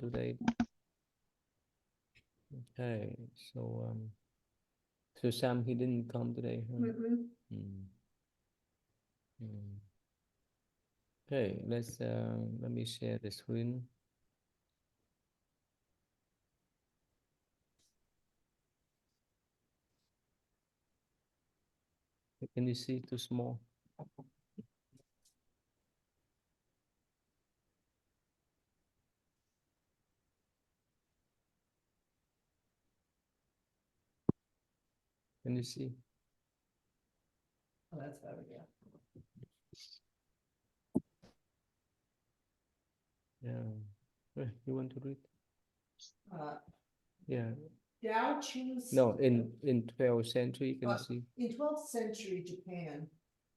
today. Okay, so Sam, he didn't come today, huh? Mm. Mm. Okay, let me share the screen. Can you see too small? Can you see? Oh, that's better, yeah. Yeah. You want to read? Yeah. Dao Chu's. No, in 12th century, you can see. In 12th century Japan,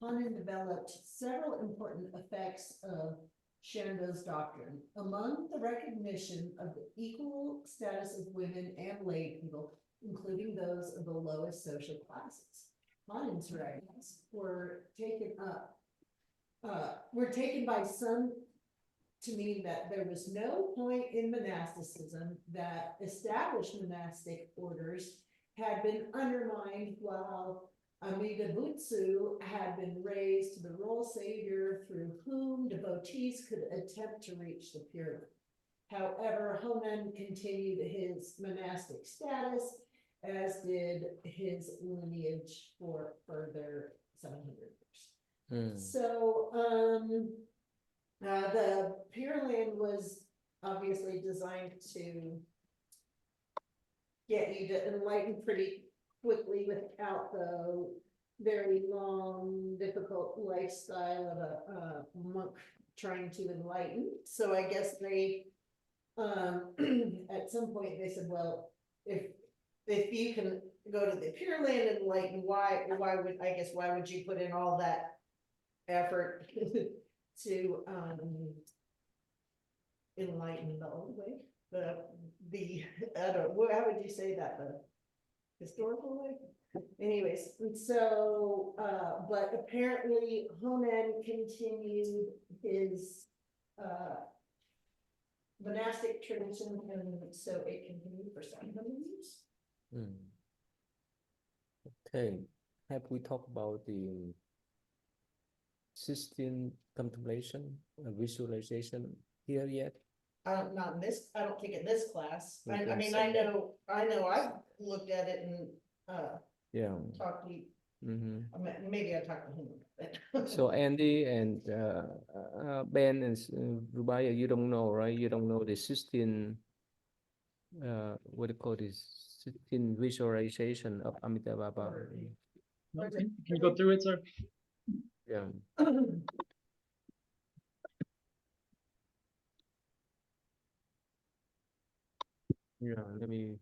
Hanan developed several important effects of Shendo's doctrine. Among the recognition of the equal status of women and lay people, including those of the lowest social classes. Hanan's writings were taken by some to mean that there was no point in monasticism, that established monastic orders had been undermined, while Amida Butsu had been raised to the royal savior through whom devotees could attempt to reach the Pure Land. However, Honan continued his monastic status, as did his lineage for further 700 years. So, the Pure Land was obviously designed to get you to enlighten pretty quickly without the very long, difficult lifestyle of a monk trying to enlighten. So I guess they, at some point they said, well, if you can go to the Pure Land and enlighten, why would you put in all that effort to enlighten the old way, I don't know, how would you say that, the historical way? Anyways, and so, but apparently Honan continued his monastic tradition, and so it continued for 700 years. Okay, have we talked about the Sistine contemplation, visualization here yet? Not in this, I don't think in this class. I mean, I know I've looked at it and yeah, talked to maybe I talked to him. So Andy and Ben and Rubaya, you don't know, right? You don't know the Sistine, what do you call this? Sistine visualization of Amitabha Baba. No, can you go through it, sir? Yeah. Yeah, let me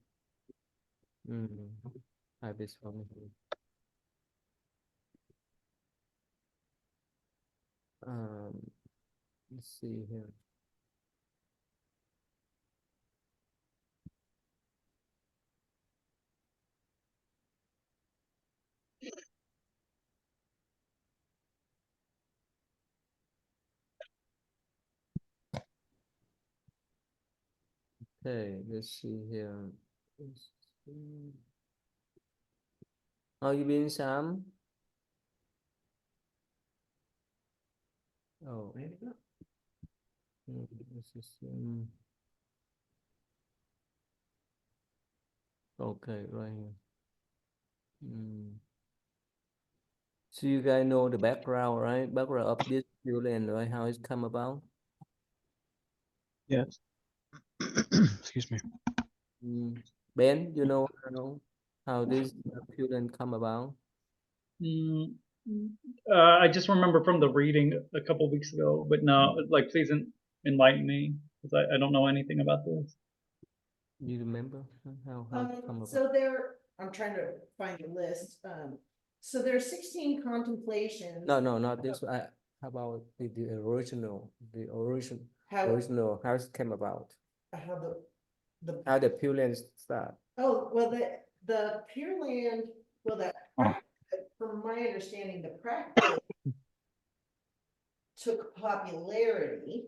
have this one here. Let's see here. Okay, let's see here. How you been, Sam? Oh, this is okay, right here. So you guys know the background, right? Background of this land, right? How it's come about? Yes. Excuse me. Ben, you know how this land come about? I just remember from the reading a couple weeks ago, but no, like, please enlighten me, because I don't know anything about this. You remember how it come about? So I'm trying to find a list. So there are 16 contemplations. No, not this. How about the original? Original, how it came about? How the Pure Land start? Oh, well, the Pure Land, well, from my understanding, the practice took popularity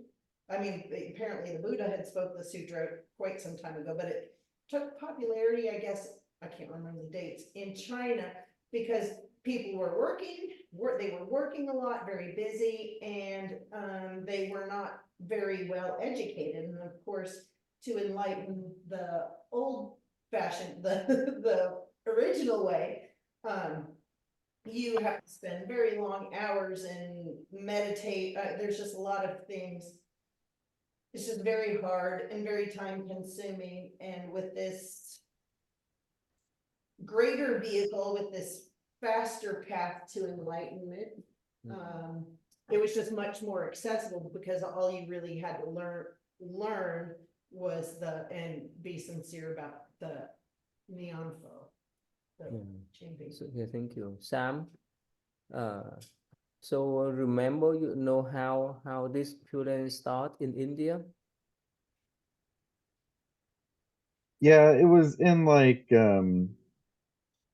I mean, apparently the Buddha had spoke the sutra quite some time ago, but it took popularity, I guess, I can't remember the dates, in China because people were working, they were working a lot, very busy, and they were not very well educated. And of course, to enlighten the old fashioned, the original way, you have to spend very long hours and meditate. There's just a lot of things. It's just very hard and very time consuming. And with this greater vehicle, with this faster path to enlightenment, it was just much more accessible because all you really had to learn was and be sincere about the Neanfo, the Chinbei. So, yeah, thank you. Sam, so remember, you know how this Pure Land start in India? Yeah, it was in like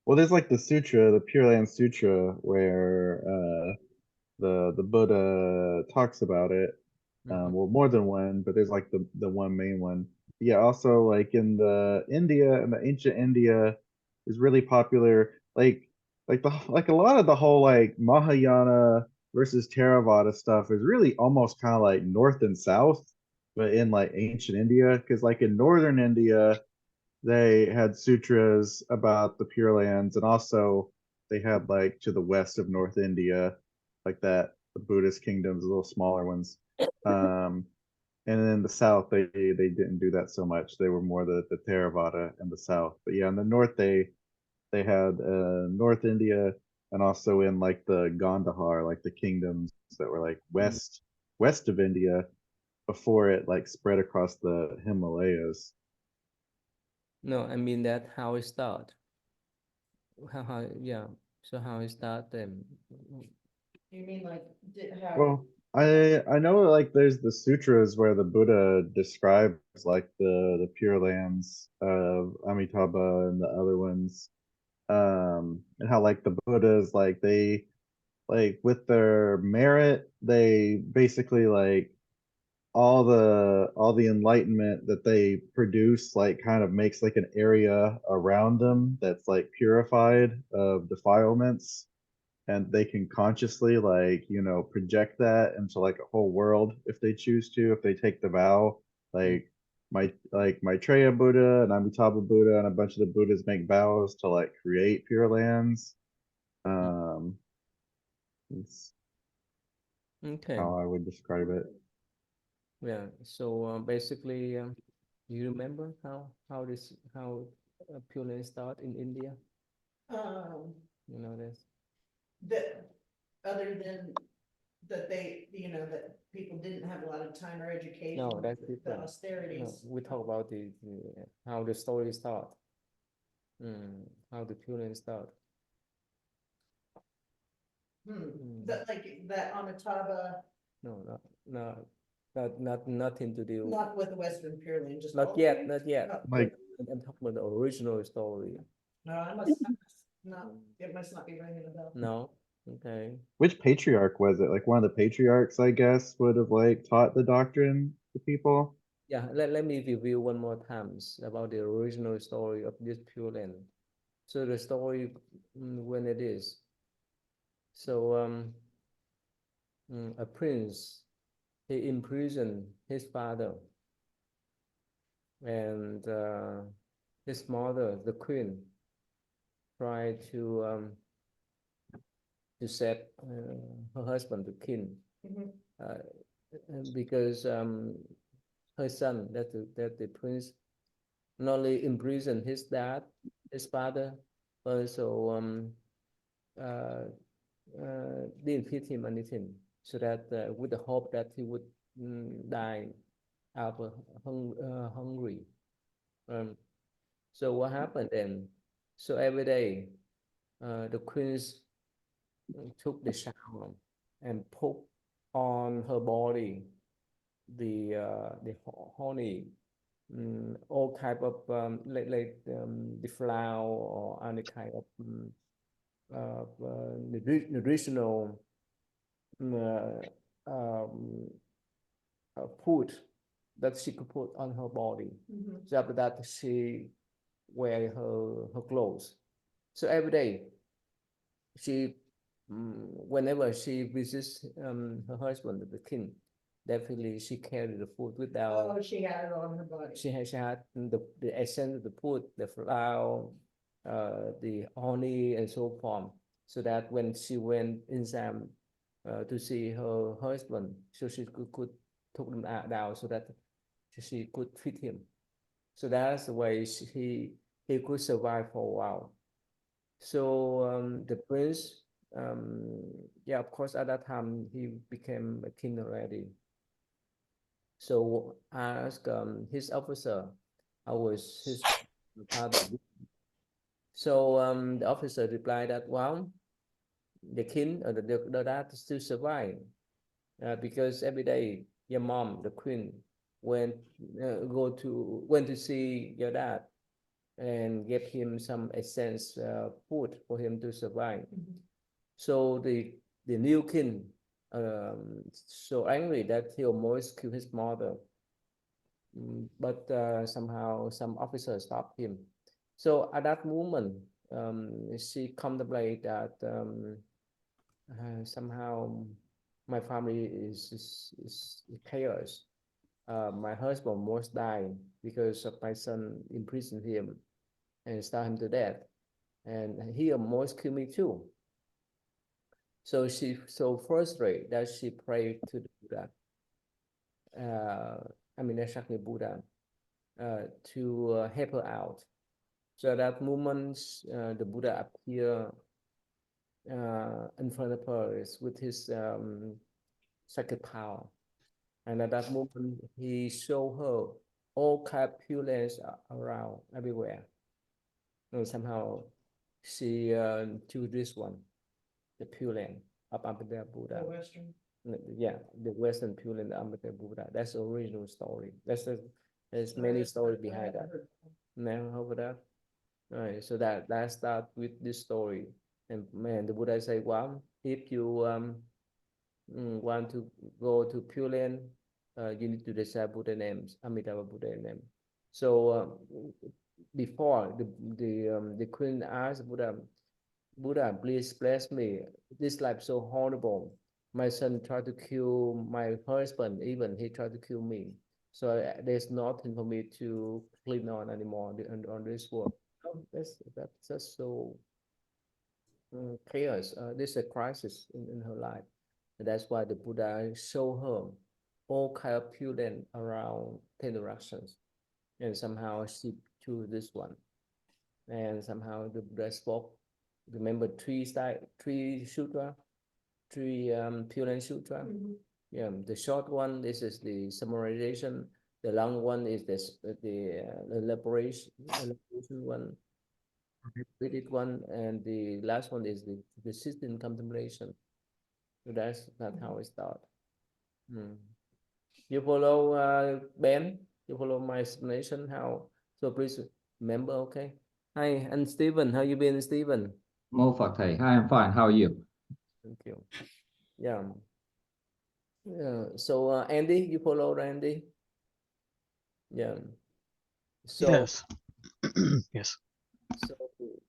well, there's like the sutra, the Pure Land Sutra, where the Buddha talks about it. Well, more than one, but there's like the one main one. Yeah, also like in the ancient India is really popular. Like a lot of the whole like Mahayana versus Theravada stuff is really almost kind of like north and south, but in like ancient India, because like in northern India they had sutras about the Pure Lands, and also they had like to the west of North India, like that the Buddhist kingdoms, the little smaller ones. And then the south, they didn't do that so much. They were more the Theravada in the south. But yeah, in the north they had North India, and also in like the Gandhar, like the kingdoms that were like west of India before it like spread across the Himalayas. No, I mean that how it start. How yeah. So how it start them? You mean like how? Well, I know like there's the sutras where the Buddha describes like the Pure Lands of Amitabha and the other ones, and how like the Buddhas like they like with their merit they basically like all the enlightenment that they produce like kind of makes like an area around them that's like purified of defilements, and they can consciously like project that into like a whole world if they choose to, if they take the vow. Like Maitreya Buddha and Amitabha Buddha and a bunch of the Buddhas make vows to like create Pure Lands. It's Okay. how I would describe it. Yeah. So basically, do you remember how Pure Land start in India? You know this. That other than that that people didn't have a lot of time or education. No, that's the different. No, austerities. we talk about how the story start. How the Pure Land start. That like that Amitabha, No, nothing to do. not with the Western Pure Land, just Not yet, not yet. No, Like I'm talking about the original story. no, I must not. It must not be ringing a bell. No, okay. which patriarch was it? Like one of the patriarchs, I guess, would have like taught the doctrine to people. Yeah, let me review one more times about the original story of this Pure Land. So the story when it is. So a prince, he imprisoned his father, and his mother, the queen, tried to set her husband, the king, because her son, that the prince, not only imprisoned his dad, his father, but also didn't feed him anything, so that with the hope that he would die out of hungry. So what happened then? So every day, the queens took the shower and put on her body the honey, all type of the flour or any kind of nutritional uh, um, food that she could put on her body. Mhm. So after that, she wear her clothes. So every day, she whenever she visits her husband, the king, definitely she carried the food without. Oh, she had it on her body. She had the essence of the food, the flour, the honey, and so forth, so that when she went inside to see her husband, so she could took them down so that she could feed him. So that's the way he could survive for a while. So the prince, yeah, of course, at that time he became a king already. So I asked his officer, how was his father? So the officer replied that, well, the king or the dad still survive because every day your mom, the queen, went went to see your dad and gave him some essence food for him to survive. So the new king so angry that he almost killed his mother. But somehow some officers stopped him. So at that moment, she contemplated that somehow my family is chaos. My husband almost died because of my son imprisoned him and starved him to death, and he almost killed me too. So she so frustrated that she prayed to the Buddha. I mean, exactly Buddha to help her out. So at that moment, the Buddha appeared in front of her with his sacred power. And at that moment, he showed her all kind of pure around everywhere. And somehow she chose this one, the Pure Land of Amrita Buddha. The Western. Yeah, the Western Pure Land of Amrita Buddha. That's the original story. There's many stories behind that. Never heard of that? Right, so that start with this story, and man, the Buddha say, well, if you want to go to Pure Land, you need to recite Buddha names, Amitabha Buddha name. So before the queen asked Buddha, Buddha, please bless me. This life so horrible. My son tried to kill my husband. Even he tried to kill me. So there's nothing for me to clean on anymore on this world. Oh, that's just so chaos. There's a crisis in her life. And that's why the Buddha show her all kind of pure around 10 directions. And somehow she chose this one. And somehow the Buddha spoke. Remember three sutra, three Pure Land Sutra. Yeah, the short one, this is the summarization. The long one is the elaboration one, repeated one, and the last one is the system contemplation. So that's how it starts. You follow Ben? You follow my explanation how? So please remember, okay? Hi, and Stephen, how you been, Stephen? Mô Phật thầy, hi, I'm fine. How are you? Thank you. Yeah. So Andy, you follow Andy? Yeah. So Yes. Yes. so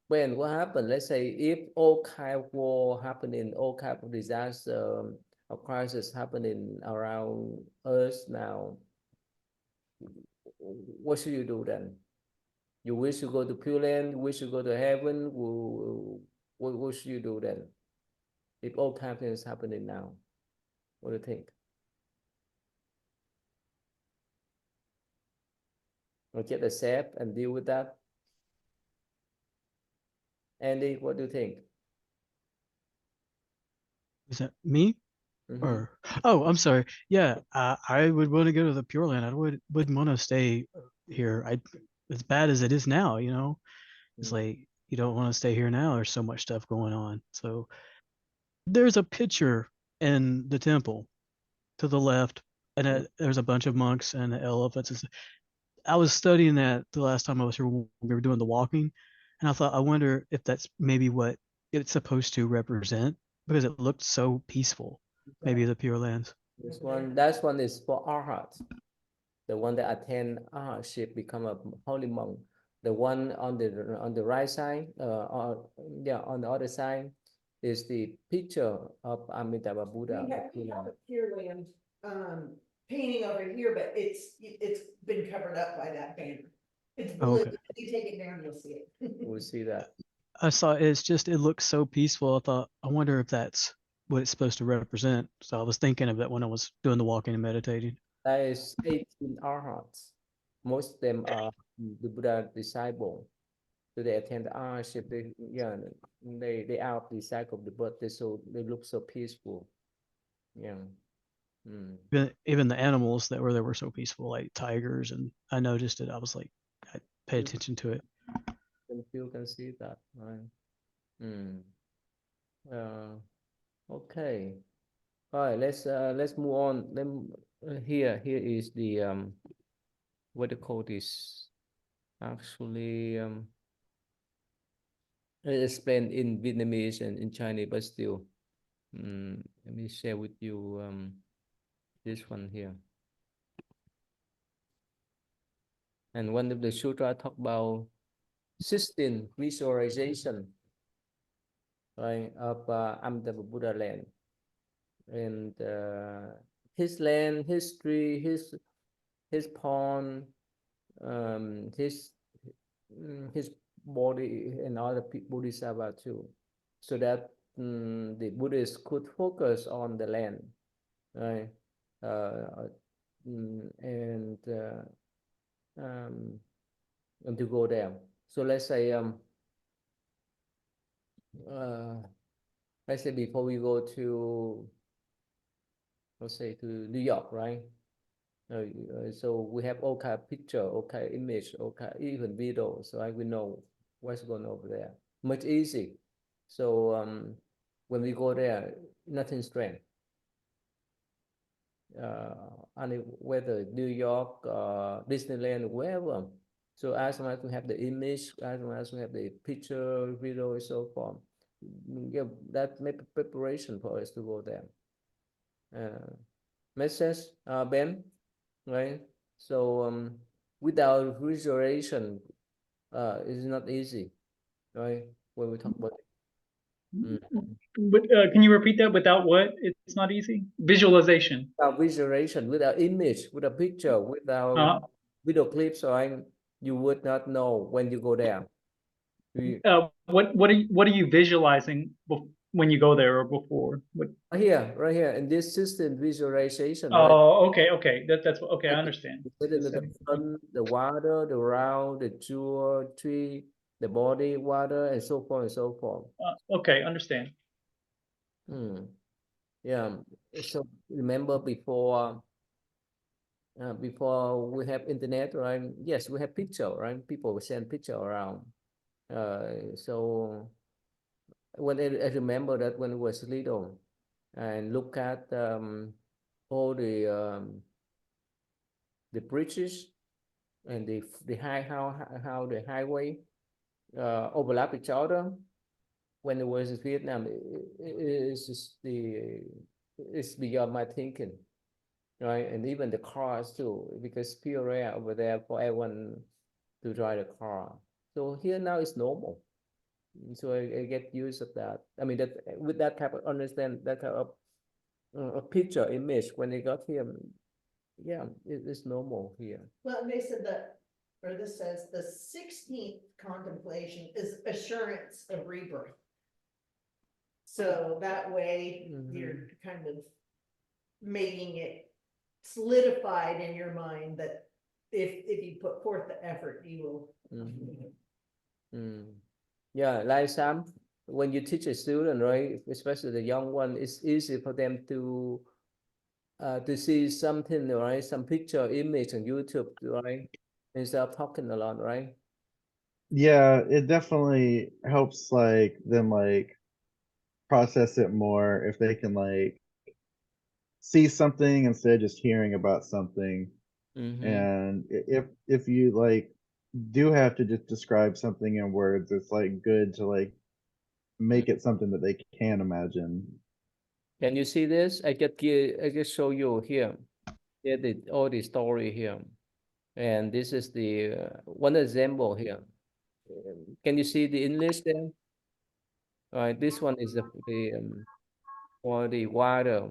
when what happened? Let's say if all kind of war happening, all kind of disaster or crisis happening around us now, what should you do then? You wish to go to Pure Land, you wish to go to heaven, what should you do then? If all kind of things happening now, what do you think? Or just accept and deal with that? Andy, what do you think? Is that me? Or I'm sorry. Yeah, I would want to go to the Pure Land. I wouldn't want to stay here. As bad as it is now, it's like you don't want to stay here now. There's so much stuff going on. So there's a picture in the temple to the left, and there's a bunch of monks and elephants. I was studying that the last time I was here when we were doing the walking, and I thought, I wonder if that's maybe what it's supposed to represent because it looked so peaceful. Maybe the Pure Lands. This over there. one, that one is for arhat. The one that attend arhatship become a holy monk. The one on the right side, on the other side, is the picture of Amitabha Buddha. We have a Pure Land, painting over here, but it's been covered up by that banner. It's Oh, blue. okay. If you take it down, you'll see it. We'll see that. I saw it looks so peaceful. I thought, I wonder if that's what it's supposed to represent. So I was thinking of that when I was doing the walking and meditating. There is 18 arhats. Most of them are the Buddha disciple. So they attend the arhatship. They are the disciple of the Buddha. They look so peaceful. Yeah. Mm. Even the animals that were so peaceful, like tigers, and I noticed it. I was like, I paid attention to it. You can see that, right? Mm. Okay. All right. Let's move on. Here is the what do you call this? Actually, it's explained in Vietnamese and in Chinese, but still, let me share with you this one here. And one of the sutra talk about 16 visualization, right, of Amitabha Buddha land, and his land, history, his pond, his body, and other Bodhisattva too, so that the Buddhists could focus on the land, right, and to go there. So let's say before we go to, let's say, to New York, right? So we have all kind of picture, all kind of image, all kind, even video, so I will know what's going over there. Much easy. So when we go there, nothing strange. And whether New York, Disneyland, wherever. So as long as we have the image, as long as we have the picture, video, and so forth, yeah, that make preparation for us to go there. Makes sense, Ben? Right? So without visualization, it's not easy, right? When we talk about it. But can you repeat that? Without what? It's not easy. Visualization. Without visualization, without image, without picture, without video clips, right? You would not know when you go there. What are you visualizing when you go there or before? What? Right here, in this system visualization, right? Oh, okay. That's okay. I understand. The sun, the water, the round, the jewel, tree, the body, water, and so forth and so forth. Okay, understand. Yeah. So remember before we have internet, right? Yes, we have picture, right? People will send picture around. So when I remember that when I was little, and look at all the bridges and the how the highway overlap each other. When it was in Vietnam, it's just it's beyond my thinking, right? And even the cars too, because pure rare over there for everyone to drive a car. So here now it's normal. So I get used of that. I mean, that with that type of understand that type of a picture image when they got here, yeah, it's normal here. Well, and they said that, or this says the 16th contemplation is assurance of rebirth. So that way you're kind of making it solidified in your mind that if you put forth the effort, you will. Yeah, like Sam, when you teach a student, right, especially the young one, it's easy for them to see something, right, some picture, image on YouTube, right, instead of talking a lot, right? Yeah, it definitely helps like them like process it more if they can like see something instead of just hearing about something. And if you like do have to just describe something in words, it's like good to like make it something that they can imagine. Can you see this? I just show you here. Here all the story here, and this is the one example here. Can you see the English there? All right, this one is for the water.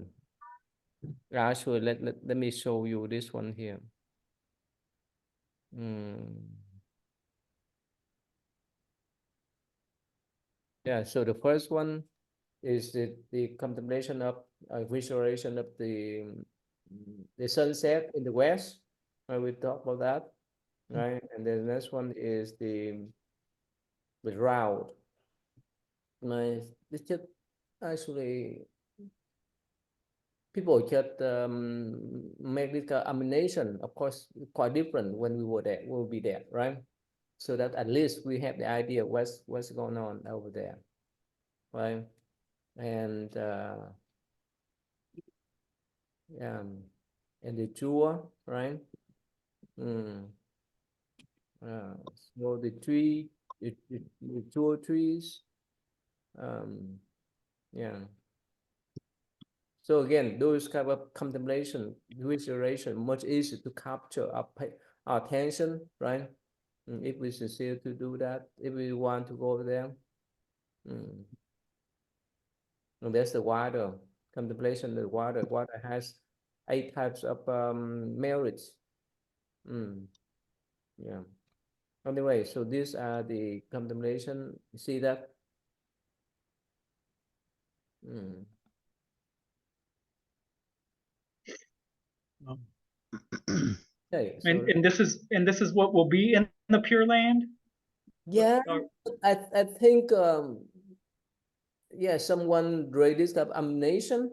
Actually, let me show you this one here. Yeah, so the first one is the contemplation of visualization of the sunset in the west. Right, we talk about that, right? And then the next one is the route. Right, it's just actually people just make this combination. Of course, quite different when we were there. We'll be there, right? So that at least we have the idea what's going on over there, right? And yeah, and the tour, right? So the tree, the tour trees, yeah. So again, those kind of contemplation, visualization, much easier to capture our attention, right? If we sincere to do that, if we want to go over there. And that's the water contemplation. The water has 8 types of merits. Yeah. Anyway, so these are the contemplation. You see that? Okay. So And this is what will be in the Pure Land. yeah, I think yeah, someone read this type of animation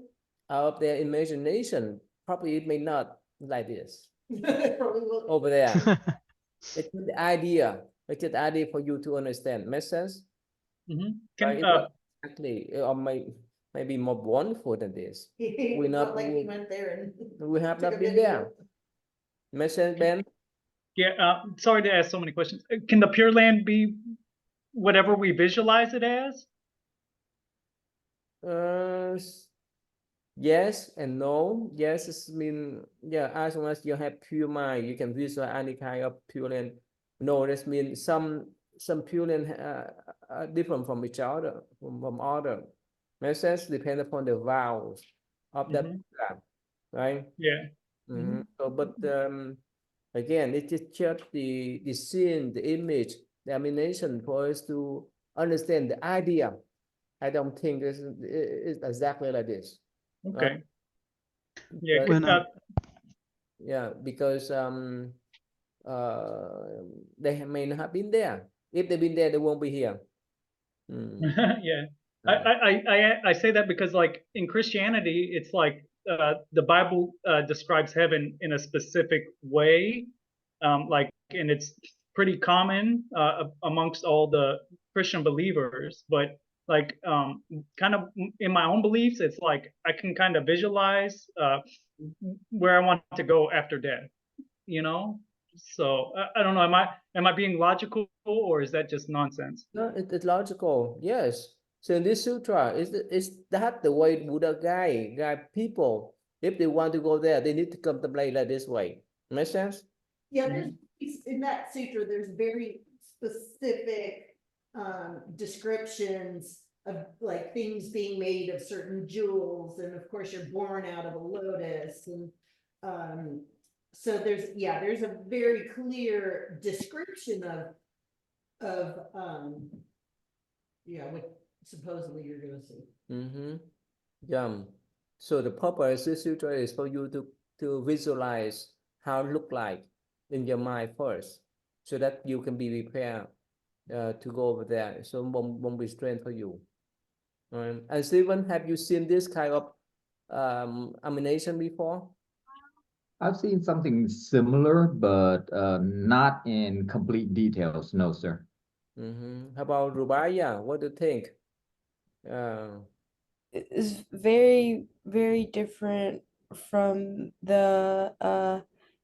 out of their imagination. Probably it may not like this Probably will. over there. It's the idea. It's the idea for you to understand. Make sense? Can Exactly, or maybe more wonderful than this. We not like we went there and. We have took not a been video. there. Make sense, Ben? yeah, sorry to ask so many questions. Can the Pure Land be whatever we visualize it as? Yes and no. Yes, it's mean, yeah, as long as you have pure mind, you can visualize any kind of pure land. No, that means some pure land are different from each other, from other. Makes sense, depend upon the vows of that program, right? Yeah. So, but again, it is just the scene, the image, the animation for us to understand the idea. I don't think it's exactly like this. Okay. Yeah. When Yeah, because they may not have been there. If they've been there, they won't be here. Yeah. I say that because like in Christianity, it's like the Bible describes heaven in a specific way, like, and it's pretty common amongst all the Christian believers. But like, kind of in my own beliefs, it's like I can kind of visualize where I want to go after death. You know, so I don't know. Am I being logical or is that just nonsense? No, it's logical. Yes. So in this sutra, is that the way Buddha guide people? If they want to go there, they need to contemplate like this way. Make sense? Yeah, in that sutra, there's very specific descriptions of like things being made of certain jewels, and of course you're born out of a lotus, and so there's a very clear description of what supposedly you're gonna see. Yeah. So the purpose of this sutra is for you to visualize how it look like in your mind first, so that you can be prepared to go over there. So won't be strange for you. And Stephen, have you seen this kind of animation before? I've seen something similar, but not in complete details. No, sir. How about Rubaya? What do you think? Is very, very different from the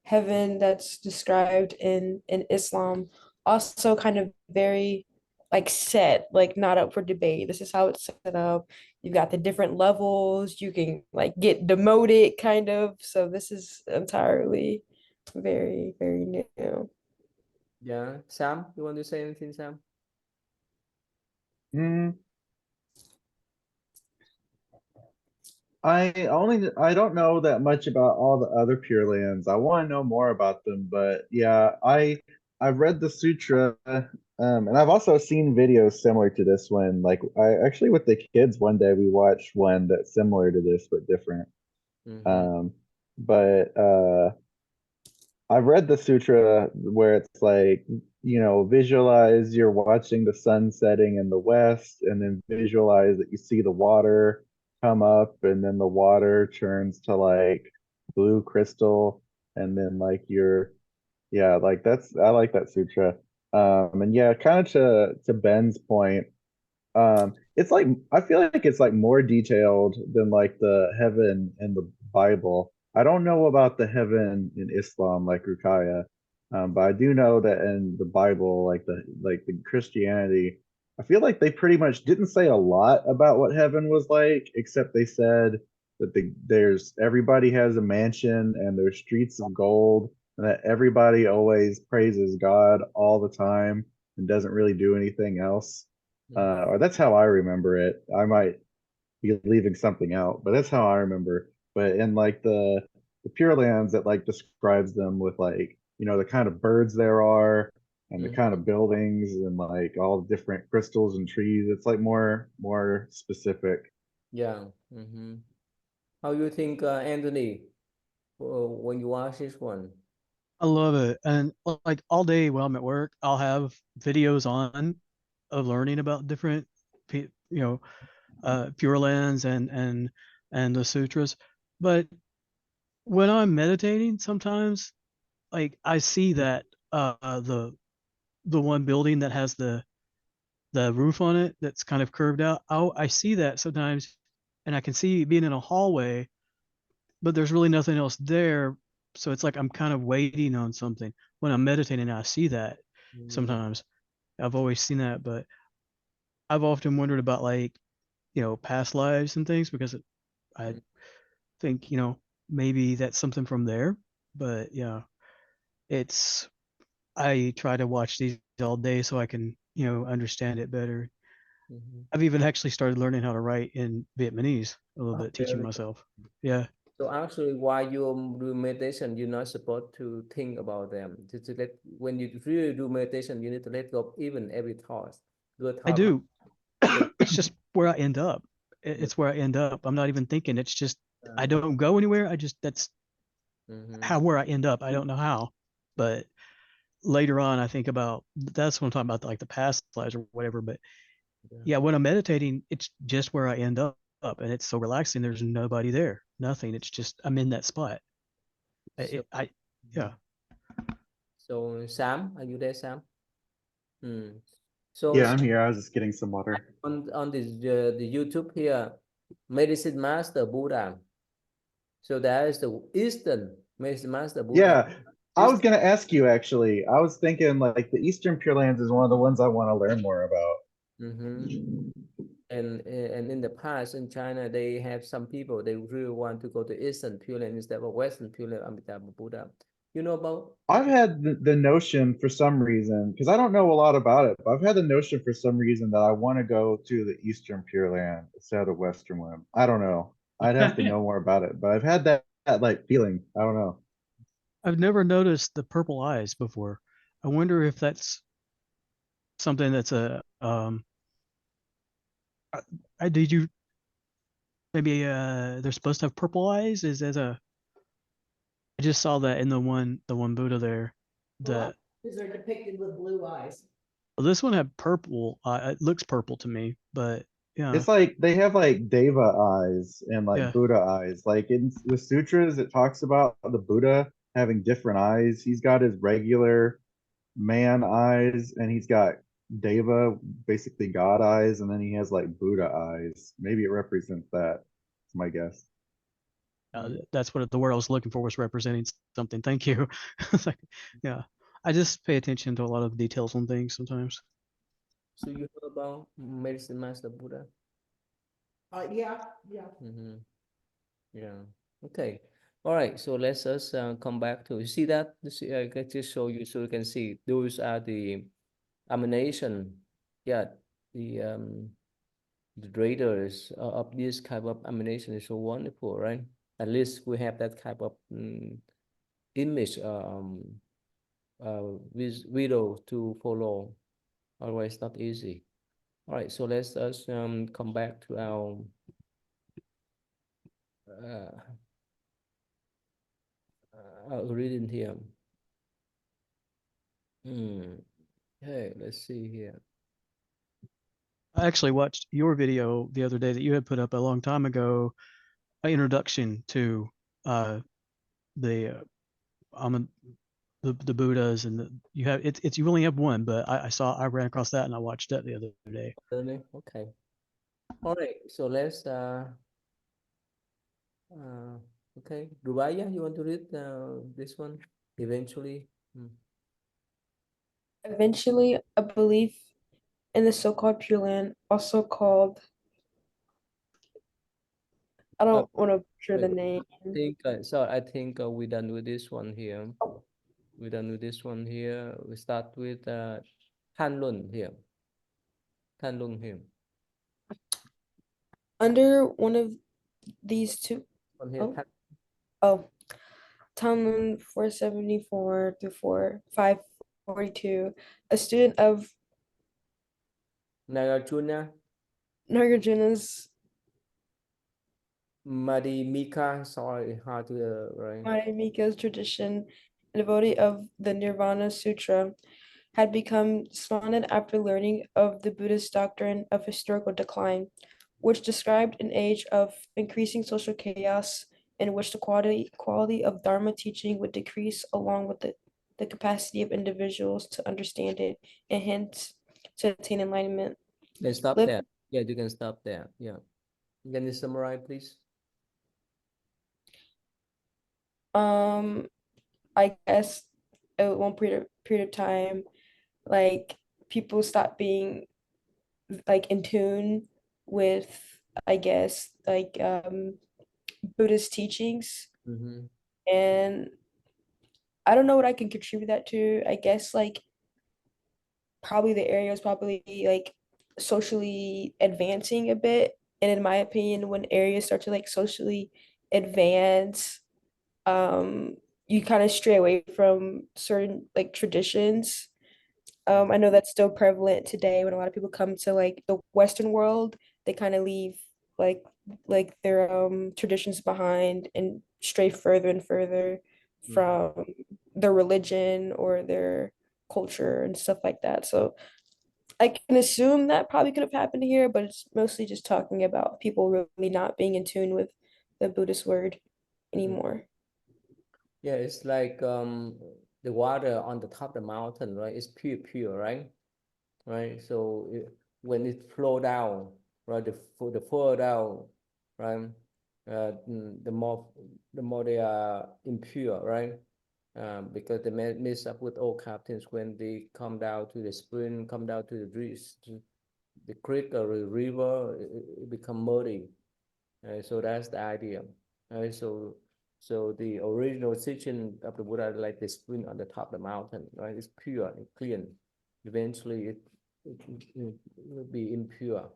heaven that's described in Islam. Also kind of very like set, like not up for debate. This is how it's set up. You've got the different levels. You can like get demoted kind of. So this is entirely very, very new. Yeah, Sam, you want to say anything, Sam? I don't know that much about all the other Pure Lands. I want to know more about them, but yeah, I've read the sutra, and I've also seen videos similar to this one. Like I actually with the kids one day we watched one that's similar to this but different. Um, but I've read the sutra where it's like, visualize you're watching the sun setting in the west, and then visualize that you see the water come up, and then the water turns to like blue crystal, and then like yeah, like I like that sutra. And yeah, kind of to Ben's point, it's like I feel like it's like more detailed than like the heaven in the Bible. I don't know about the heaven in Islam like Ruqaya, but I do know that in the Bible, like the Christianity, I feel like they pretty much didn't say a lot about what heaven was like, except they said that there's everybody has a mansion and there's streets of gold, and that everybody always praises God all the time and doesn't really do anything else. Or that's how I remember it. I might be leaving something out, but that's how I remember. But in like the Pure Lands, that like describes them with like the kind of birds there are and the kind of buildings and like all the different crystals and trees. It's like more specific. Yeah. How you think, Anthony, when you watch this one? I love it. And like all day while I'm at work, I'll have videos on of learning about different, Pure Lands and the sutras. But when I'm meditating, sometimes like I see that the one building that has the roof on it that's kind of curved out. I see that sometimes, and I can see being in a hallway, but there's really nothing else there. So it's like I'm kind of waiting on something. When I'm meditating, I see that sometimes. I've always seen that, but I've often wondered about like, past lives and things because I think, maybe that's something from there. But yeah, it's I try to watch these all day so I can, understand it better. I've even actually started learning how to write in Vietnamese a little bit, teaching Really? myself. Yeah. So actually, while you do meditation, you're not supposed to think about them. To let when you really do meditation, you need to let go of even every thought, good I thought. do. So, It's just where I end up. It's where I end up. I'm not even thinking. It's just I don't go anywhere. That's where I end up. I don't know how, but later on I think about that's what I'm talking about, like the past lives or whatever. But yeah, when I'm meditating, it's just where I end up, and it's so relaxing. There's nobody there, nothing. It's just I'm in that spot. so, Yeah. so Sam, are you there, Sam? So Yeah, I'm here. I was just getting some water. on this the YouTube here, Medicine Master Buddha. So that is the Eastern Medicine Master Buddha. Yeah, I was gonna ask you actually. I was thinking like the Eastern Pure Lands is one of the ones I want to learn more about. And in the past in China, they have some people they really want to go to Eastern Pure Land instead of Western Pure Land Amitabha Buddha. You know about? I've had the notion for some reason, because I don't know a lot about it, but I've had the notion for some reason that I want to go to the Eastern Pure Land instead of the Western one. I don't know. I'd have to know more about it, but I've had that like feeling. I don't know. I've never noticed the purple eyes before. I wonder if that's something that's a did you maybe they're supposed to have purple eyes? Is as a I just saw that in the one Buddha there. Because they're depicted with blue eyes. Well, this one had purple. It looks purple to me, but yeah. It's like they have like Deva eyes and like Yeah. Buddha eyes. Like in the sutras, it talks about the Buddha having different eyes. He's got his regular man eyes, and he's got Deva, basically God eyes, and then he has like Buddha eyes. Maybe it represents that. That's my guess. That's what the word I was looking for was representing something. Thank you. It's like, yeah, I just pay attention to a lot of details on things sometimes. So you heard about Medicine Master Buddha? Yeah, yeah. Mm-hmm. Yeah. Okay. All right. So let's us come back to, you see that? You see, I can just show you so you can see those are the emanation. Yeah. The traders of this type of emanation is so wonderful, right? At least we have that type of image with widow to follow. Otherwise, not easy. All right. So let's us come back to uh, our reading here. Hey, let's see here. I actually watched your video the other day that you had put up a long time ago, an introduction to the the Buddhas, and you have it's you only have one, but I ran across that and I watched that the other day. Really? Okay. All right. So let's okay. Rubaya, you want to read this one eventually? Eventually, a belief in the so-called Pure Land, also called, I don't want to butcher the name. I think we're done with this one here. We're done with this one here. We start with Hanlun here. Hanlun here. Under one of these two, On here. Talmud 474 through 542, a student of Nagarjuna Nagarjuna's Madhimika, sorry, hard to right. Madhyamika's tradition, a devotee of the Nirvana Sutra, had become despondent after learning of the Buddhist doctrine of historical decline, which described an age of increasing social chaos in which the quality of Dharma teaching would decrease along with the capacity of individuals to understand it and hence to attain enlightenment. Then stop Live there. Yeah, you can stop there. Yeah. Can you summarize, please? I guess at one period of time, like people stopped being like in tune with, I guess, like Buddhist teachings. Mm-hmm. And I don't know what I can contribute that to. I guess like probably the area is probably like socially advancing a bit. And in my opinion, when areas start to like socially advance, you kind of stray away from certain like traditions. I know that's still prevalent today when a lot of people come to like the Western world, they kind of leave like their traditions behind and stray further and further from their religion or their culture and stuff like that. So I can assume that probably could have happened here, but it's mostly just talking about people really not being in tune with the Buddhist word anymore. Yeah, it's like the water on the top of the mountain, right? It's pure, right? Right. So when it flow down, right, the further down, right, the more they are impure, right? Because they mess up with all captains when they come down to the spring, come down to the creek or the river, it become muddy. So that's the idea. So the original teaching of the Buddha, like the spring on the top of the mountain, right? It's pure and clean. Eventually, it will be impure.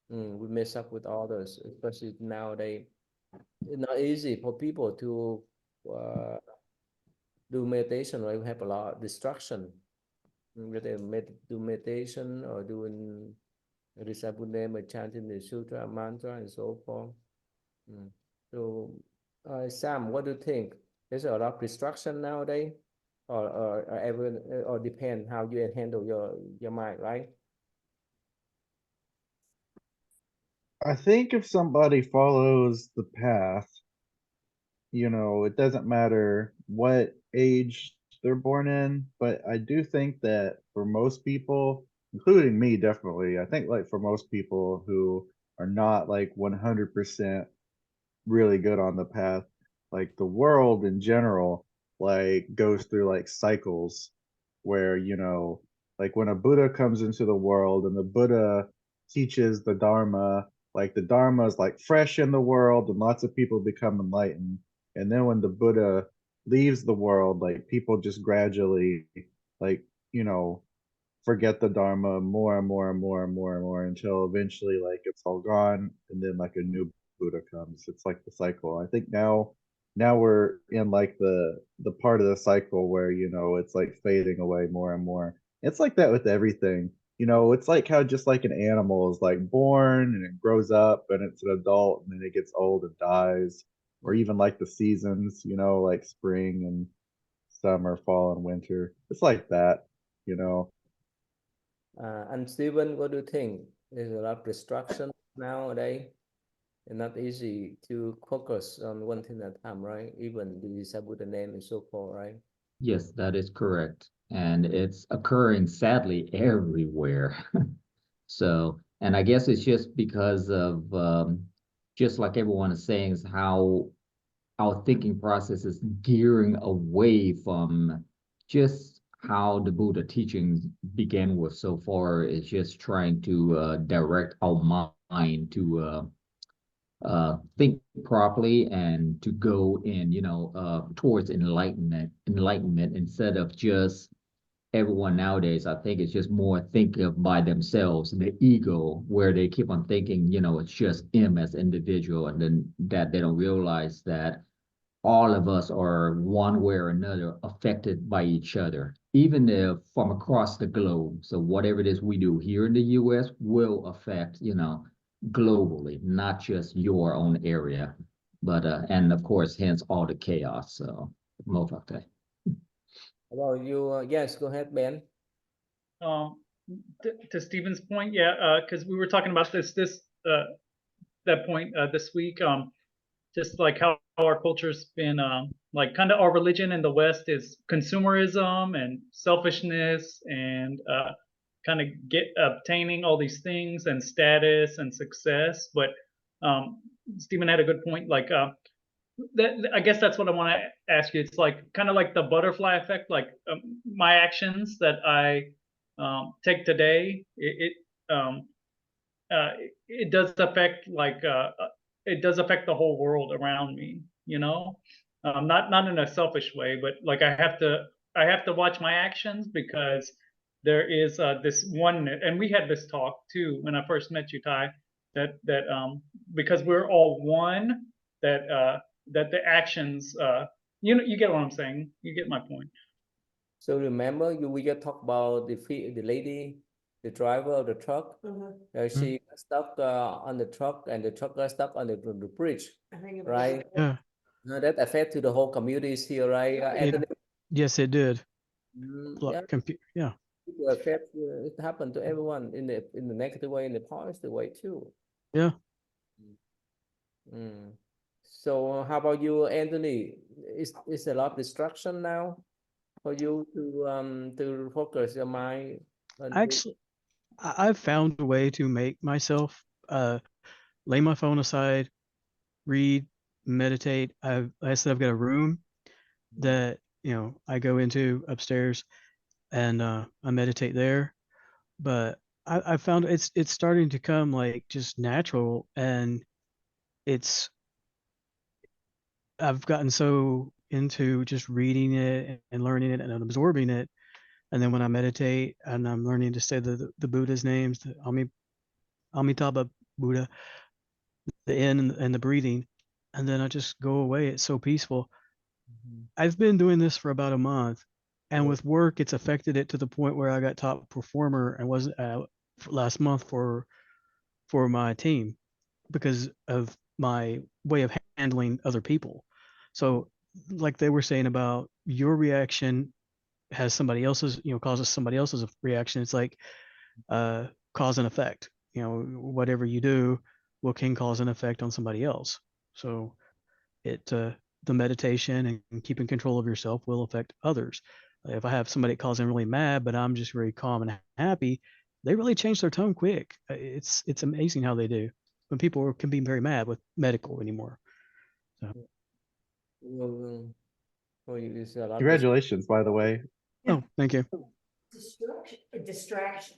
We mess up with others, especially nowadays. It's not easy for people to do meditation, right? We have a lot of distraction. Whether do meditation or doing recite Buddha name or chanting the sutra, mantra, and so forth. So, Sam, what do you think? There's a lot of distraction nowadays, or depend how you handle your mind, right? I think if somebody follows the path, it doesn't matter what age they're born in, but I do think that for most people, including me, definitely, I think like for most people who are not like 100% really good on the path, like the world in general, like goes through like cycles where, Like when a Buddha comes into the world and the Buddha teaches the Dharma, like the Dharma is like fresh in the world and lots of people become enlightened. And then when the Buddha leaves the world, like people just gradually, like, you know, forget the Dharma more and more and more and more and more until eventually like it's all gone and then like a new Buddha comes. It's like the cycle. I think now we're in like the part of the cycle where, you know, it's like fading away more and more. It's like that with everything. You know, it's like how just like an animal is like born and it grows up and it's an adult and then it gets old and dies. Or even like the seasons, you know, like spring and summer, fall and winter. It's like that, you know. And Stephen, what do you think? There's a lot of distraction nowadays, and not easy to focus on one thing at a time, right? Even the Buddha name and so forth, right? Yes, that is correct. And it's occurring sadly everywhere. So, and I guess it's just because of just like everyone is saying, is how our thinking process is gearing away from just how the Buddha teachings began with so far. Is just trying to direct our mind to think properly and to go in, you know, towards enlightenment instead of just everyone nowadays. I think it's just more thinking of by themselves, the ego, where they keep on thinking, you know, it's just him as individual, and then that they don't realize that all of us are one way or another affected by each other, even if from across the globe. So whatever it is we do here in the US will affect, you know, globally, not just your own area. But and of course, hence all the chaos. So most of that. Well, you, yes, go ahead, Ben. To Stephen's point, yeah, because we were talking about that point this week. Just like how our culture's been, like kind of our religion in the West is consumerism and selfishness and kind of obtaining all these things and status and success. But Stephen had a good point. Like I guess that's what I want to ask you. It's like kind of like the butterfly effect. Like my actions that I take today, it does affect it does affect the whole world around me, you know. Not in a selfish way, but like I have to watch my actions because there is this one, and we had this talk too when I first met you, Ty, that because we're all one, that the actions, you know, you get what I'm saying. You get my point. So remember, we just talked about the lady, the driver of the truck. She got stuck on the truck, and the truck got stuck on the bridge, I think it was- right? Yeah. That affect to the whole communities here, right? Anthony? Yes, it did. Yeah, Yeah. it affect. It happened to everyone in the negative way, in the positive way too. Yeah. So how about you, Anthony? Is a lot of distraction now for you to focus your mind on Actually, I've found a way to make myself lay my phone aside, read, meditate. I said I've got a room that, you know, I go into upstairs and I meditate there. But I found it's starting to come like just natural, and I've gotten so into just reading it and learning it and absorbing it. And then when I meditate and I'm learning to say the Buddha's names, the Amitabha Buddha, the in and the breathing, and then I just go away. It's so peaceful. I've been doing this for about a month, and with work, it's affected it to the point where I got top performer and was last month for my team because of my way of handling other people. So, like they were saying about your reaction has somebody else's, you know, causes somebody else's reaction. It's like cause and effect. You know, whatever you do can cause an effect on somebody else. So the meditation and keeping control of yourself will affect others. If I have somebody that calls in really mad, but I'm just very calm and happy, they really change their tone quick. It's amazing how they do when people can be very mad with medical anymore. So. Well, it's a lot Congratulations, by the way. Oh, thank you. Distraction.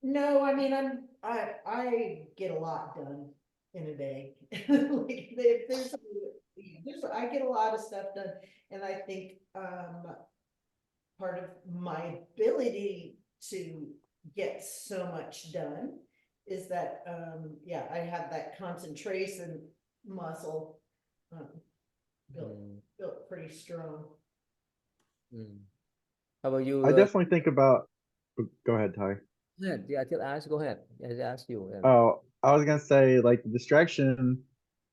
No, I mean, I get a lot done in a day. Like, I get a lot of stuff done, and I think, part of my ability to get so much done is that, yeah, I have that concentration muscle, built, Mm, built pretty strong. mm. How about you? I definitely think about. Go ahead, Ty. Go ahead. Yeah, till ask. Go ahead. I ask you. Oh, I was gonna say like the distraction.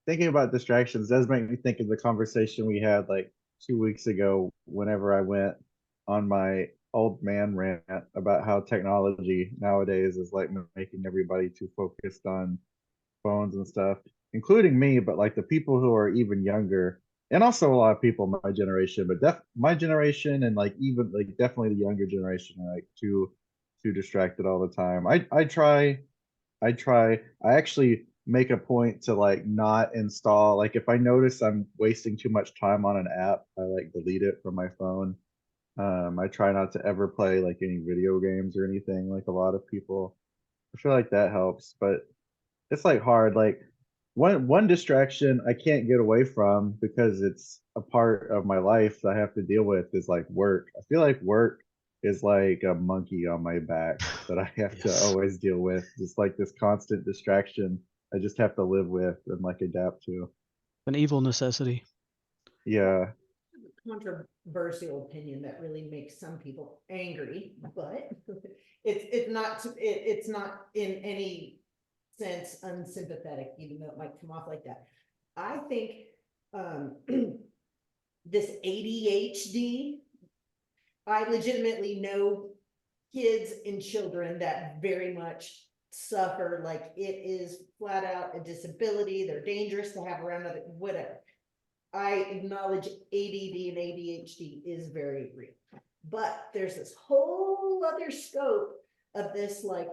Thinking about distractions does make me think of the conversation we had like 2 weeks ago. Whenever I went on my old man rant about how technology nowadays is like making everybody too focused on phones and stuff, including me, but like the people who are even younger, and also a lot of people my generation, but my generation and like even like definitely the younger generation are like too distracted all the time. I actually make a point to like not install, like if I notice I'm wasting too much time on an app, I like delete it from my phone. I try not to ever play like any video games or anything like a lot of people. I feel like that helps, but it's like hard. Like one distraction I can't get away from because it's a part of my life that I have to deal with is like work. I feel like work is like a monkey on my back that I have to Yes. always deal with. Just like this constant distraction I just have to live with and like adapt to. An evil necessity. Yeah. Controversial opinion that really makes some people angry, but it's not in any sense unsympathetic, even though it might come off like that. I think, this ADHD, I legitimately know kids and children that very much suffer, like it is flat out a disability. They're dangerous to have around, other whatever. I acknowledge ADD and ADHD is very real, but there's this whole other scope of this like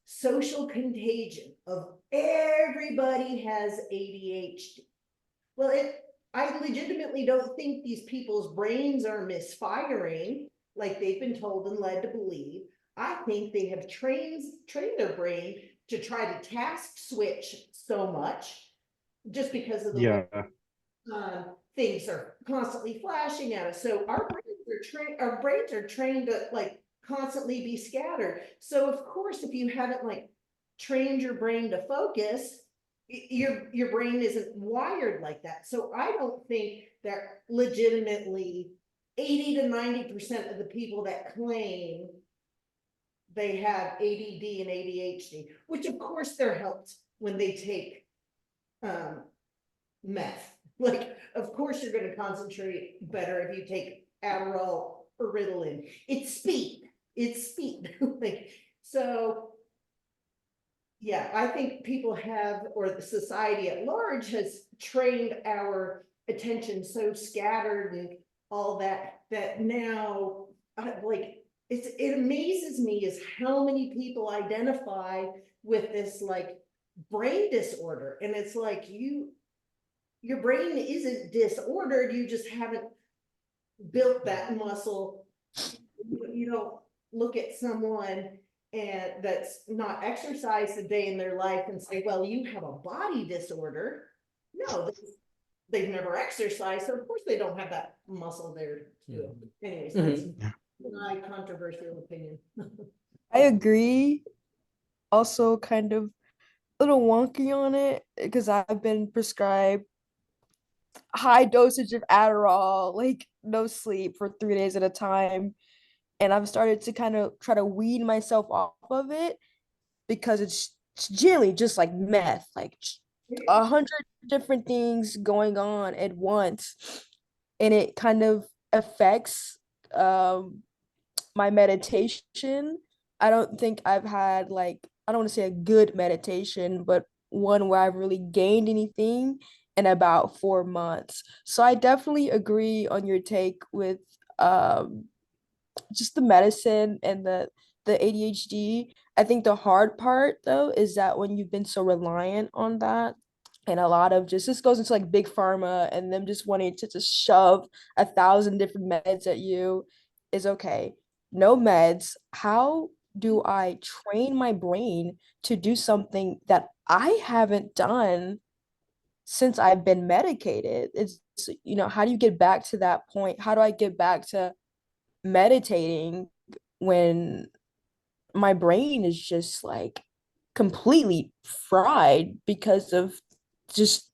social contagion of everybody has ADHD. Well, I legitimately don't think these people's brains are misfiring like they've been told and led to believe. I think they have trained their brain to try to task switch so much just because of the way Yeah. things are constantly flashing at us. So our brains are trained to like constantly be scattered. So of course, if you haven't like trained your brain to focus, your brain isn't wired like that. So I don't think that legitimately 80 to 90% of the people that claim they have ADD and ADHD, which of course they're helped when they take meth. Like, of course you're going to concentrate better if you take Adderall or Ritalin. It's speed. Like, so yeah, I think people have, or the society at large has trained our attention so scattered and all that, that now, like, it amazes me is how many people identify with this like brain disorder. And it's like, your brain isn't disordered, you just haven't built that muscle. You don't look at someone and that's not exercised a day in their life and say, well, you have a body disorder. No, they've never exercised, so of course they don't have that muscle there too. Anyways, that's my controversial opinion. I agree. Also, kind of a little wonky on it because I've been prescribed high dosage of Adderall, like no sleep for 3 days at a time. And I've started to kind of try to wean myself off of it because it's generally just like meth, like 100 different things going on at once. And it kind of affects my meditation. I don't think I've had like, I don't want to say a good meditation, but one where I've really gained anything in about 4 months. So I definitely agree on your take with just the medicine and the ADHD. I think the hard part though is that when you've been so reliant on that, and a lot of just this goes into like big pharma and them just wanting to just shove 1,000 different meds at you is okay. No meds. How do I train my brain to do something that I haven't done since I've been medicated? It's, how do you get back to that point? How do I get back to meditating when my brain is just like completely fried because of just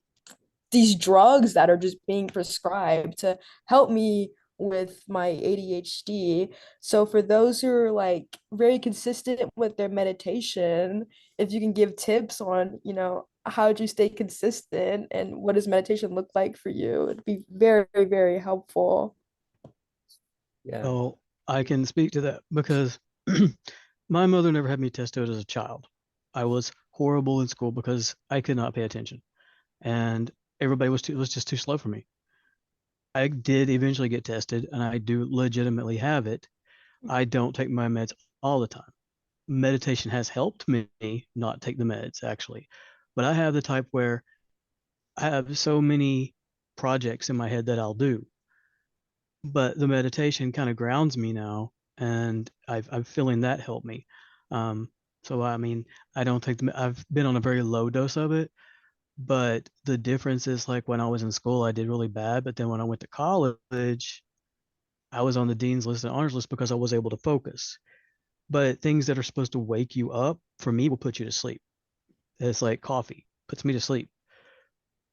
these drugs that are just being prescribed to help me with my ADHD. So for those who are like very consistent with their meditation, if you can give tips on, how do you stay consistent and what does meditation look like for you, it'd be very, very helpful. Yeah. Oh, I can speak to that because my mother never had me tested as a child. I was horrible in school because I could not pay attention, and everybody was just too slow for me. I did eventually get tested, and I do legitimately have it. I don't take my meds all the time. Meditation has helped me not take the meds, actually, but I have the type where I have so many projects in my head that I'll do, but the meditation kind of grounds me now, and I'm feeling that help me. So I mean, I don't think I've been on a very low dose of it, but the difference is like when I was in school, I did really bad, but then when I went to college, I was on the dean's list and honors list because I was able to focus. But things that are supposed to wake you up, for me, will put you to sleep. It's like coffee puts me to sleep,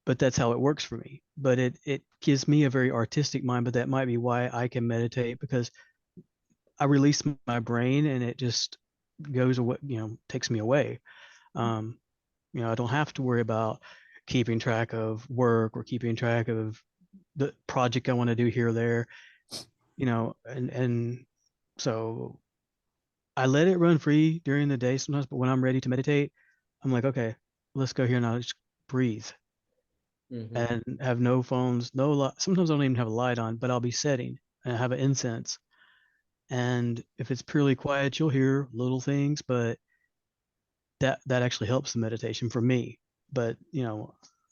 but that's how it works for me. But it gives me a very artistic mind, but that might be why I can meditate, because I release my brain and it just goes away, takes me away. I don't have to worry about keeping track of work or keeping track of the project I want to do here or there, and so I let it run free during the day sometimes, but when I'm ready to meditate, I'm like, okay, let's go here now. Just breathe and have no phones, no light. Sometimes I don't even have a light on, but I'll be setting and I have an incense. And if it's purely quiet, you'll hear little things, but that actually helps the meditation for me. But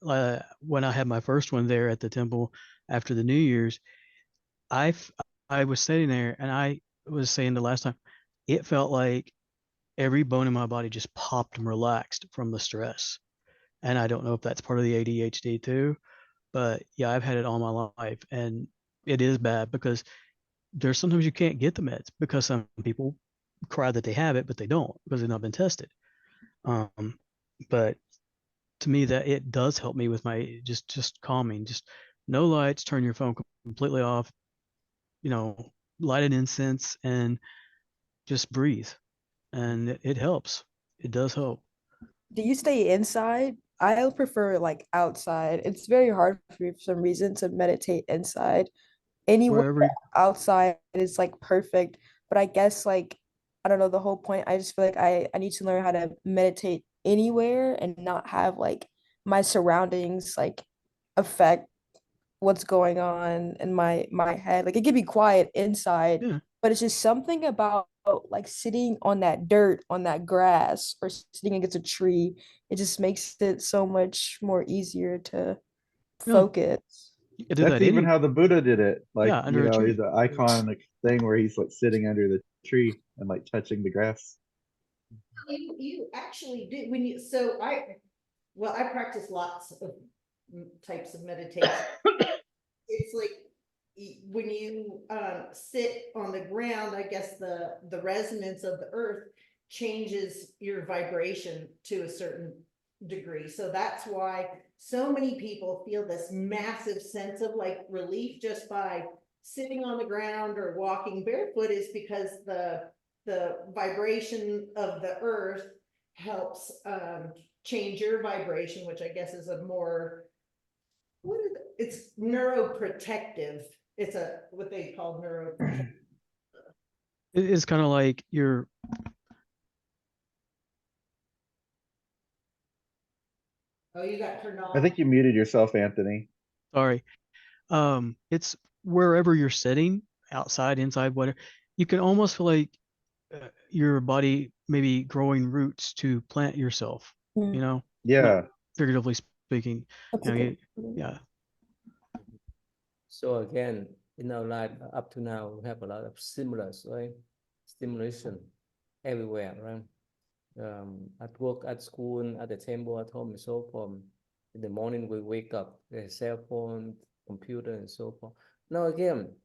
when I had my first one there at the temple after the New Year's, I I was sitting there and I was saying the last time, it felt like every bone in my body just popped and relaxed from the stress. And I don't know if that's part of the ADHD too, but yeah, I've had it all my life, and it is bad because there's sometimes you can't get the meds because some people cry that they have it, but they don't because they've not been tested. But to me, that it does help me with my just calming, just no lights, turn your phone completely off, light an incense and just breathe. And it helps. It does help. Do you stay inside? I prefer like outside. It's very hard for me for some reason to meditate inside. Anywhere Wherever outside is like perfect, but I guess like I don't know the whole point. I just feel like I need to learn how to meditate anywhere and not have like my surroundings like affect what's going on in my head. Like it can be quiet inside, yeah. but it's just something about like sitting on that dirt, on that grass, or sitting against a tree. It just makes it so much more easier to Yeah. focus. You can do That's that even how the Buddha did it. Like, yeah, under a tree. the iconic thing where he's like sitting under the tree and like touching the grass. You actually do when you I practice lots of types of meditation. It's like when you sit on the ground, I guess the resonance of the earth changes your vibration to a certain degree. So that's why so many people feel this massive sense of like relief just by sitting on the ground or walking barefoot, is because the vibration of the earth helps change your vibration, which I guess is a more it's neuroprotective. It's what they call neuroprotective. It is kind of like you're Oh, you got turned off. I think you muted yourself, Anthony. sorry. It's wherever you're sitting, outside, inside, whatever. You can almost feel like your body maybe growing roots to plant yourself, Mm. not Yeah. figuratively speaking. That's You a know, good. yeah. So again, in our life up to now, we have a lot of stimulus, right? Stimulation everywhere, right? At work, at school, at the temple, at home, and so forth. In the morning, we wake up, the cell phone, computer, and so forth. Now again,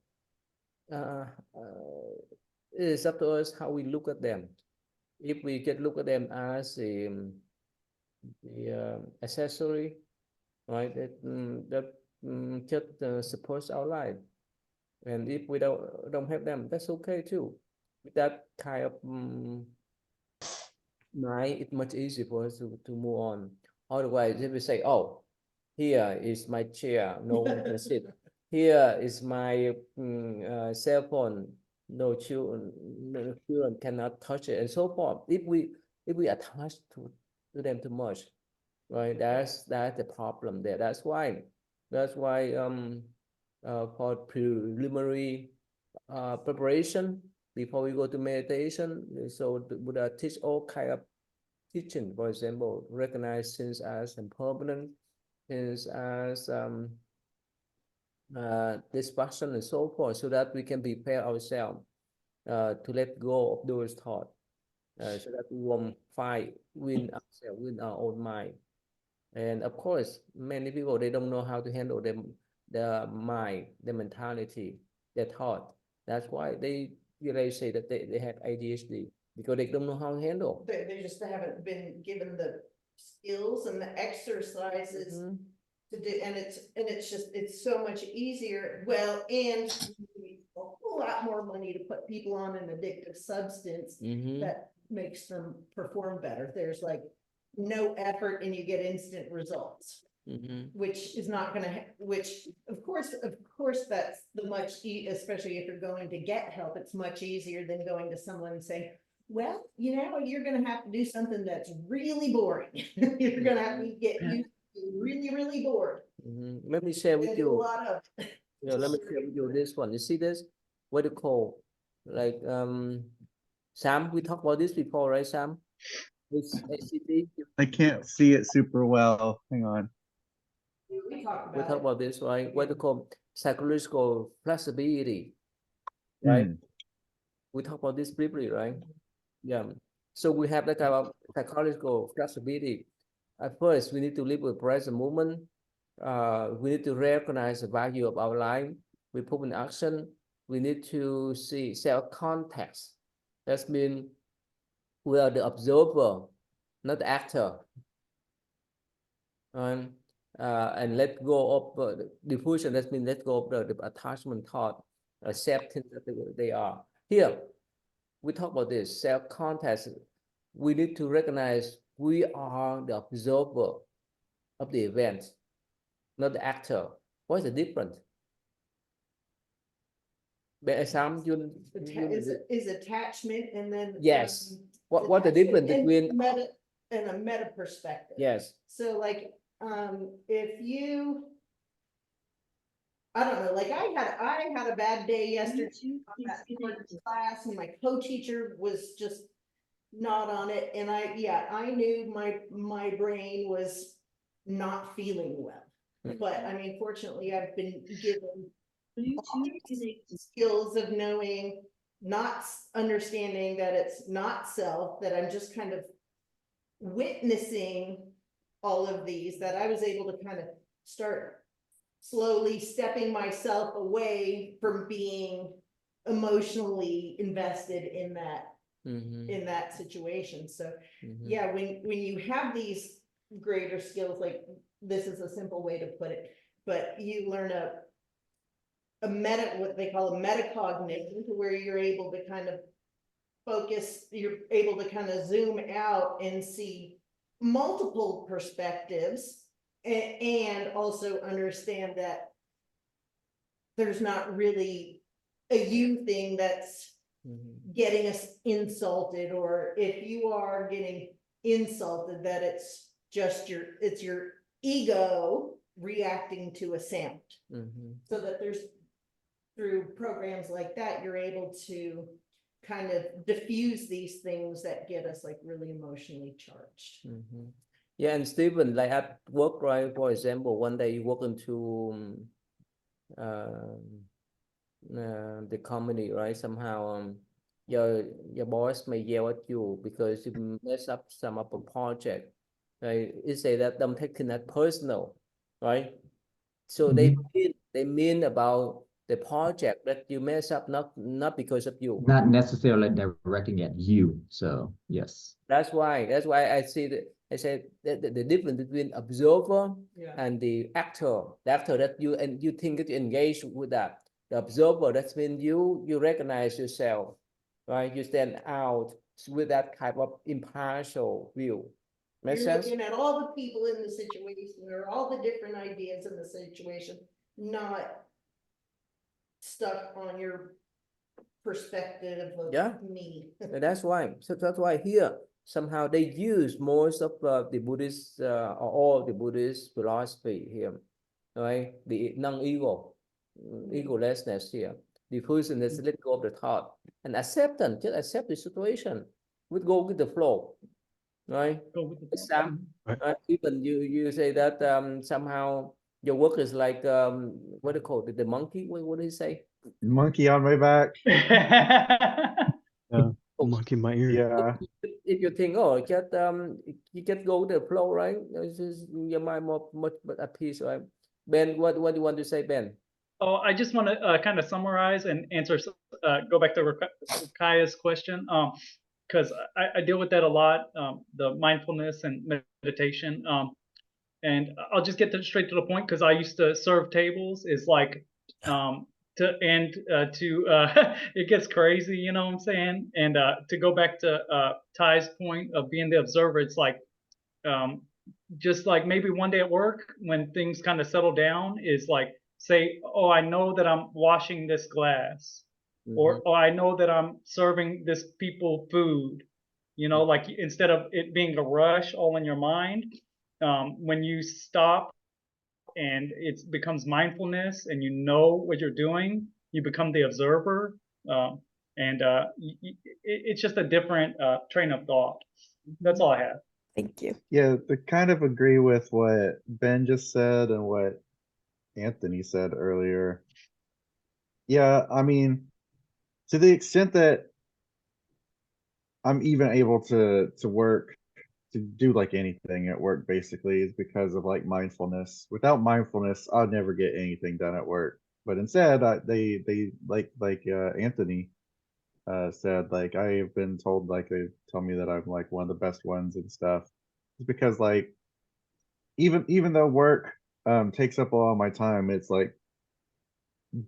it is up to us how we look at them. If we can look at them as the accessory, right? That just supports our life. And if we don't have them, that's okay too. With that kind of mind, it's much easier for us to move on. Otherwise, if we say, "Oh, here is my chair, no one can sit. Here is my cell phone, no children cannot touch it," and so forth. If we attach to them too much, right? That's the problem there. That's why for preliminary preparation before we go to meditation. So the Buddha teach all kind of teaching. For example, recognize things as impermanent, things as distraction and so forth, so that we can prepare ourselves to let go of those thoughts, so that we won't fight win ourselves, win our own mind. And of course, many people, they don't know how to handle them, their mind, their mentality, their thought. That's why they usually say that they have ADHD, because they don't know how to handle. They just haven't been given the skills and the exercises Mhm. to do, and it's so much easier. Well, and a whole lot more money to put people on an addictive substance Mhm. that makes them perform better. There's like no effort and you get instant results, Mhm. which is not gonna, which of course, that's the especially if you're going to get help, it's much easier than going to someone and saying, well, you know, you're gonna have to do something that's really boring. You're gonna have to get you really, really bored Mhm. Let me share with and do a you. lot of. Let me share with you this one. You see this? What do you call, like Sam? We talked about this before, right, Sam? It's ACT. I can't see it super well. Hang on. We talked We about talked it. about this, right? What do you call psychological flexibility, right? Hmm. We talked about this briefly, right? Yeah. So we have that kind of psychological flexibility. At first, we need to live with present moment. We need to recognize the value of our life. We put in action. We need to see self-context. That means we are the observer, not the actor. And let go of diffusion. That means let go of the attachment thought, accepting that they are. Here, we talk about this self-context. We need to recognize we are the observer of the event, not the actor. What's the difference? Is attachment, and then Yes. What the difference between and a meta perspective. Yes. So like if you, I don't know, like I had a bad day yesterday on that class, and my co-teacher was just not on it, and I knew my brain was not feeling well. But I mean, fortunately, I've been given skills of knowing, not understanding that it's not self, that I'm just kind of witnessing all of these, that I was able to kind of start slowly stepping myself away from being emotionally invested in that situation. So yeah, when you have these greater skills, like this is a simple way to put it, but you learn what they call a metacognition, where you're able to kind of focus, you're able to kind of zoom out and see multiple perspectives, and also understand that there's not really a you thing that's getting us insulted, or if you are getting insulted, that it's just your ego reacting to a sound. So that through programs like that, you're able to kind of diffuse these things that get us like really emotionally charged. Yeah, and Stephen, like at work, right? For example, one day you walk into the company, right? Somehow your boss may yell at you because you mess up some of a project, right? You say that don't take it personal, right? So they mean about the project that you mess up, not because of you. Not necessarily directing at you. So yes. That's why I said that the difference between observer Yeah. and the actor. The actor that you think that you engage with that. The observer, that's when you recognize yourself, right? You stand out with that type of impartial view. Make You're sense? looking at all the people in the situation or all the different ideas in the situation, not stuck on your perspective of Yeah. me. And that's why. So that's why here somehow they use most of the Buddhist or all the Buddhist philosophy here, right? The non-ego, egolessness here. The person is let go of the thought and acceptance. Just accept the situation. We go with the flow, right? Go with the flow. Sam, Right. even you say that somehow your work is like what do you call it? The monkey. What do you say? Monkey on my back. Yeah, monkey in my ear. Yeah. If you think, oh, just you just go with the flow, right? It's just your mind much at peace, right? Ben, what do you want to say, Ben? Oh, I just want to kind of summarize and answer, go back to Kaya's question, because I deal with that a lot, the mindfulness and meditation. And I'll just get straight to the point because I used to serve tables. Is like it gets crazy, you know what I'm saying? And to go back to Ty's point of being the observer, it's like just like maybe one day at work when things kind of settle down is like say, oh, I know that I'm washing this glass, or oh, I know that I'm serving this people food. You know, like instead of it being a rush all in your mind, when you stop and it becomes mindfulness and you know what you're doing, you become the observer. And it's just a different train of thought. That's all I have. Thank you. Yeah, to kind of agree with what Ben just said and what Anthony said earlier. Yeah, I mean, to the extent that I'm even able to work, to do like anything at work basically, is because of like mindfulness. Without mindfulness, I'd never get anything done at work. But instead, they like Anthony said, like I've been told, like they tell me that I'm like one of the best ones and stuff. It's because like even though work takes up a lot of my time, it's like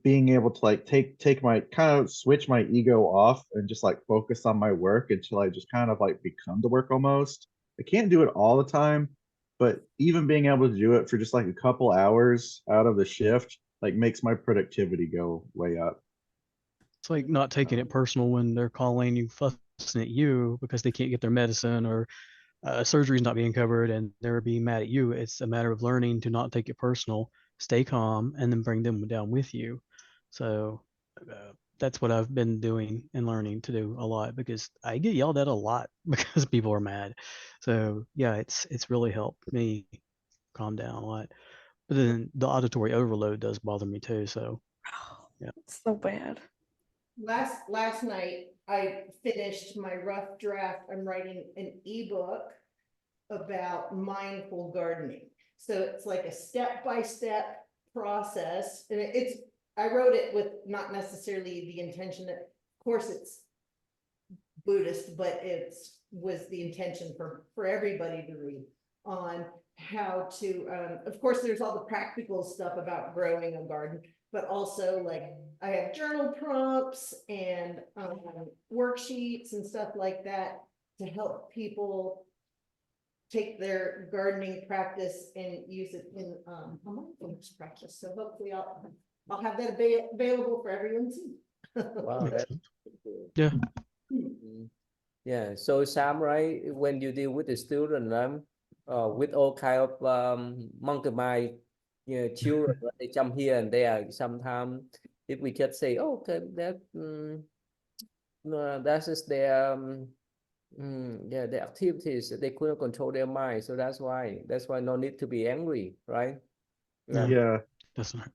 being able to like take my kind of switch my ego off and just like focus on my work until I just kind of like become the work almost. I can't do it all the time, but even being able to do it for just like a couple hours out of the shift like makes my productivity go way up. It's like not taking it personal when they're calling you, fussing at you because they can't get their medicine or surgery's not being covered and they're being mad at you. It's a matter of learning to not take it personal, stay calm, and then bring them down with you. So that's what I've been doing and learning to do a lot because I get yelled at a lot because people are mad. So yeah, it's really helped me calm down a lot. But then the auditory overload does bother me too. So yeah. It's so bad. Last night, I finished my rough draft. I'm writing an ebook about mindful gardening. So it's like a step-by-step process. And I wrote it with not necessarily the intention that, of course, it's Buddhist, but was the intention for everybody to read on how to, of course, there's all the practical stuff about growing a garden, but also like I have journal prompts and worksheets and stuff like that to help people take their gardening practice and use it in a mindfulness practice. So hopefully I'll have that available for everyone to see. Wow, Makes that's sense. cool. Yeah. Yeah. So Sam, right, when you deal with the student, with all kind of monkey mind, children, right, they jump here and there. Sometimes, if we just say, oh, okay, that is their Yeah, the activities they couldn't control their mind, so that's why no need to be angry, right? Yeah. Yeah. That's not.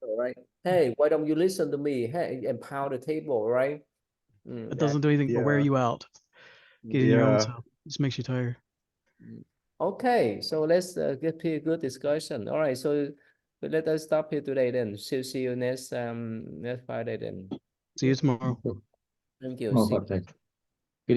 Right? Hey, why don't you listen to me? Hey, and pound the table, right? It doesn't do anything but wear Yeah. you out. Get in your own Yeah. self. Just makes you tired. Okay, so let's get to a good discussion. All right, so let us stop here today then. See you next Friday then. See you tomorrow. Thank you. Oh, See thanks.